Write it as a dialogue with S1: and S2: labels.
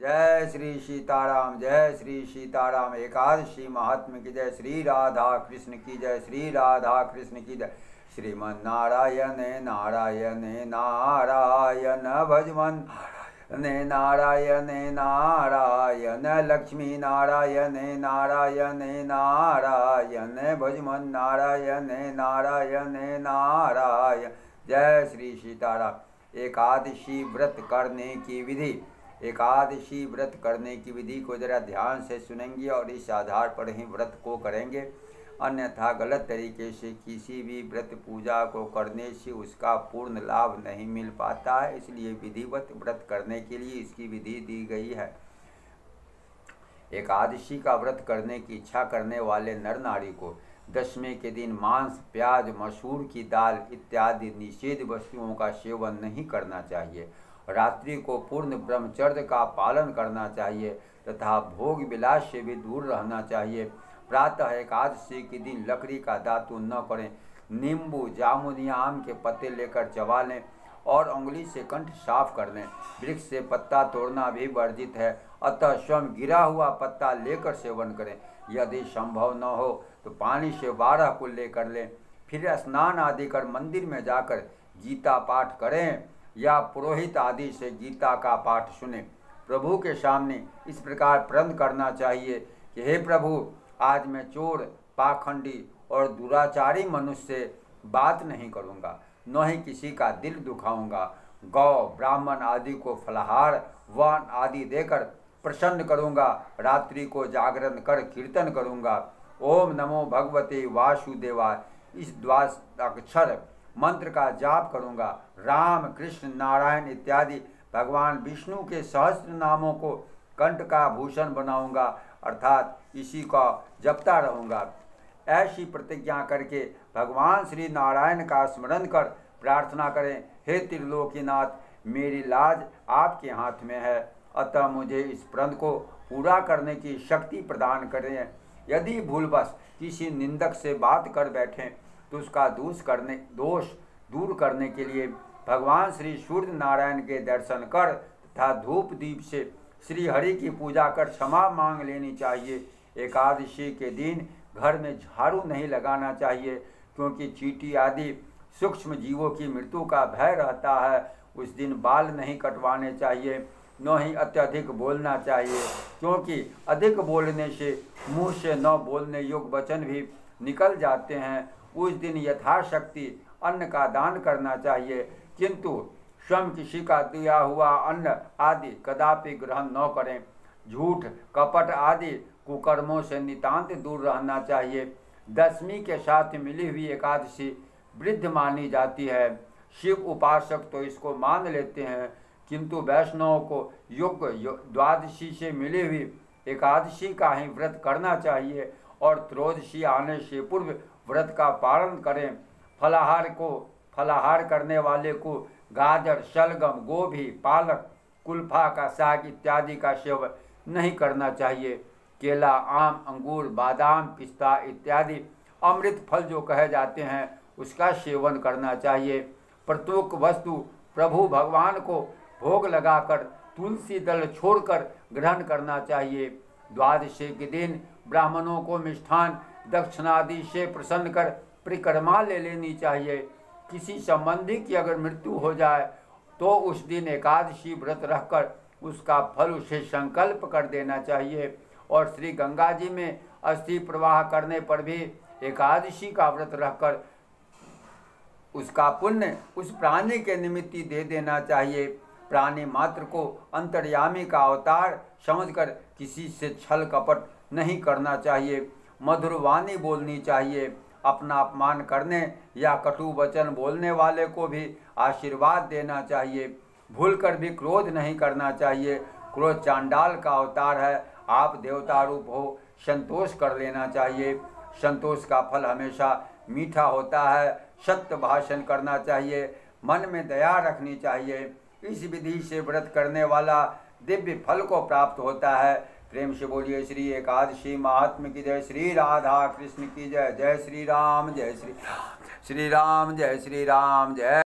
S1: जय श्री सीताराम, जय श्री सीताराम। एकादशी महात्म की जय। श्री राधा कृष्ण की जय, श्री राधा कृष्ण की जय। श्रीमन्नारायण नारायण नारायण भजमन नारायण नारायण लक्ष्मी नारायण नारायण नारायण भजमन नारायण नारायण नारायण। जय श्री सीताराम। एकादशी व्रत करने की विधि। एकादशी व्रत करने की विधि को जरा ध्यान से सुनेंगे और इस आधार पर ही व्रत को करेंगे, अन्यथा गलत तरीके से किसी भी व्रत पूजा को करने से उसका पूर्ण लाभ नहीं मिल पाता है। इसलिए विधिवत व्रत करने के लिए इसकी विधि दी गई है। एकादशी का व्रत करने की इच्छा करने वाले नर नारी को दशमी के दिन मांस, प्याज, मसूर की दाल इत्यादि निषेध वस्तुओं का सेवन नहीं करना चाहिए। रात्रि को पूर्ण ब्रह्मचर्य का पालन करना चाहिए तथा भोग विलास से भी दूर रहना चाहिए। प्रातः एकादशी के दिन लकड़ी का दातु न करें। नींबू, जामुन या आम के पत्ते लेकर चबा लें और उंगली से कंठ साफ कर लें। वृक्ष से पत्ता तोड़ना भी वर्जित है, अतः स्वयं गिरा हुआ पत्ता लेकर सेवन करें। यदि संभव न हो तो पानी से 12 कुल्ले कर लें। फिर स्नान आदि कर मंदिर में जाकर गीता पाठ करें या पुरोहित आदि से गीता का पाठ सुने। प्रभु के सामने इस प्रकार प्रण करना चाहिए कि हे प्रभु, आज मैं चोर, पाखंडी और दुराचारी मनुष्य से बात नहीं करूँगा, न ही किसी का दिल दुखाऊंगा। गौ, ब्राह्मण आदि को फलाहार, वान आदि देकर प्रसन्न करूँगा। रात्रि को जागरण कर कीर्तन करूँगा। ओम नमो भगवते वासुदेवाय इस द्वादशाक्षर मंत्र का जाप करूँगा। राम, कृष्ण, नारायण इत्यादि भगवान विष्णु के सहस्त्र नामों को कंठ का भूषण बनाऊंगा, अर्थात इसी का जपता रहूँगा। ऐसी प्रतिज्ञा करके भगवान श्री नारायण का स्मरण कर प्रार्थना करें, हे त्रिलोकीनाथ, मेरी लाज आपके हाथ में है, अतः मुझे इस प्रण को पूरा करने की शक्ति प्रदान करें। यदि भूलवश किसी निंदक से बात कर बैठें तो उसका दोष दूर करने के लिए भगवान श्री सूर्य नारायण के दर्शन कर तथा धूप दीप से श्री हरि की पूजा कर क्षमा मांग लेनी चाहिए। एकादशी के दिन घर में झाड़ू नहीं लगाना चाहिए, क्योंकि चींटी आदि सूक्ष्म जीवों की मृत्यु का भय रहता है। उस दिन बाल नहीं कटवाने चाहिए, न ही अत्यधिक बोलना चाहिए, क्योंकि अधिक बोलने से मुँह से न बोलने योग्य वचन भी निकल जाते हैं। उस दिन यथाशक्ति अन्न का दान करना चाहिए, किंतु स्वयं किसी का दिया हुआ अन्न आदि कदापि ग्रहण न करें। झूठ, कपट आदि कुकर्मों से नितांत दूर रहना चाहिए। दशमी के साथ मिली हुई एकादशी वृद्ध मानी जाती है। शिव उपासक तो इसको मान लेते हैं, किंतु वैष्णवों को योग्य द्वादशी से मिली हुई एकादशी का ही व्रत करना चाहिए और त्रयोदशी आने से पूर्व व्रत का पालन करें। फलाहार करने वाले को गाजर, शलगम, गोभी, पालक, कुल्फा का साग इत्यादि का सेवन नहीं करना चाहिए। केला, आम, अंगूर, बादाम, पिस्ता इत्यादि अमृत फल जो कहे जाते हैं उसका सेवन करना चाहिए। प्रत्येक वस्तु प्रभु भगवान को भोग लगाकर तुलसी दल छोड़कर ग्रहण करना चाहिए। द्वादशी के दिन ब्राह्मणों को मिष्ठान दक्षिणादि से प्रसन्न कर परिक्रमा ले लेनी चाहिए। किसी संबंधी की अगर मृत्यु हो जाए तो उस दिन एकादशी व्रत रखकर उसका फल उसे संकल्प कर देना चाहिए। और श्री गंगा जी में अस्थि प्रवाह करने पर भी एकादशी का व्रत रखकर उसका पुण्य उस प्राणी के निमित्त दे देना चाहिए। प्राणी मात्र को अंतर्यामी का अवतार समझकर किसी से छल कपट नहीं करना चाहिए। मधुर वाणी बोलनी चाहिए। अपना अपमान करने या कटु वचन बोलने वाले को भी आशीर्वाद देना चाहिए। भूलकर भी क्रोध नहीं करना चाहिए। क्रोध चांडाल का अवतार है। आप देवता रूप हो, संतोष कर लेना चाहिए। संतोष का फल हमेशा मीठा होता है। सत्य भाषण करना चाहिए। मन में दया रखनी चाहिए। इस विधि से व्रत करने वाला दिव्य फल को प्राप्त होता है। प्रेम से बोलिए श्री एकादशी महात्म की जय। श्री राधा कृष्ण की जय। जय श्री राम, जय श्री राम, जय श्री राम, जय।